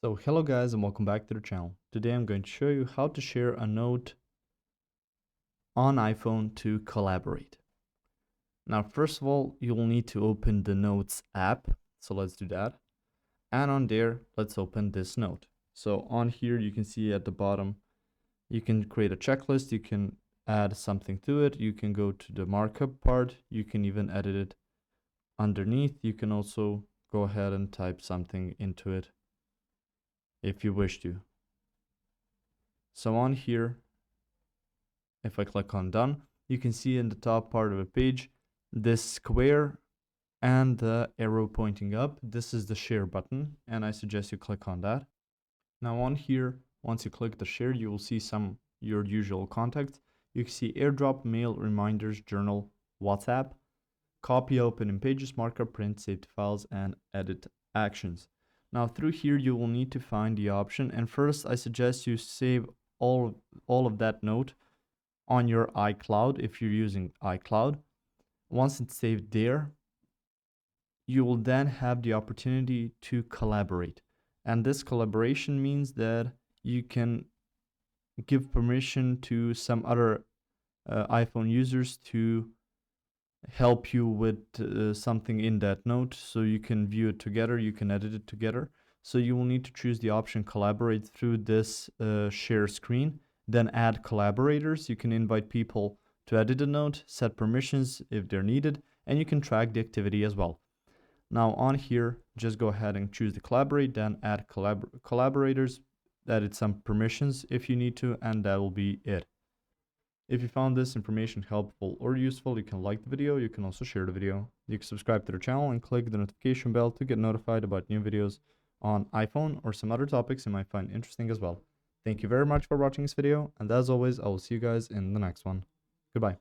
So hello guys and welcome back to the channel. Today I'm going to show you how to share a note on iPhone to collaborate. Now first of all, you'll need to open the Notes app. So let's do that. And on there, let's open this note. So on here you can see at the bottom, you can create a checklist, you can add something to it, you can go to the markup part, you can even edit it underneath. You can also go ahead and type something into it if you wish to. So on here, if I click on done, you can see in the top part of the page, this square and the arrow pointing up. This is the share button, and I suggest you click on that. Now on here, once you click the share, you will see your usual contacts. You can see airdrop, mail, reminders, journal, WhatsApp, copy, open in pages, markup, print, save to files, and edit actions. Now through here, you will need to find the option. And first, I suggest you save all of that note on your iCloud if you're using iCloud. Once it's saved there, you will then have the opportunity to collaborate. And this collaboration means that you can give permission to some other iPhone users to help you with something in that note, so you can view it together, you can edit it together. So you will need to choose the option collaborate through this share screen, then add collaborators. You can invite people to edit a note, set permissions if they're needed, and you can track the activity as well. Now on here, just go ahead and choose the collaborate, then add collaborators, edit some permissions if you need to, and that will be it. If you found this information helpful or useful, you can like the video, you can also share the video. You can subscribe to the channel and click the notification bell to get notified about new videos on iPhone or some other topics you might find interesting as well. Thank you very much for watching this video, and as always, I will see you guys in the next one. Goodbye.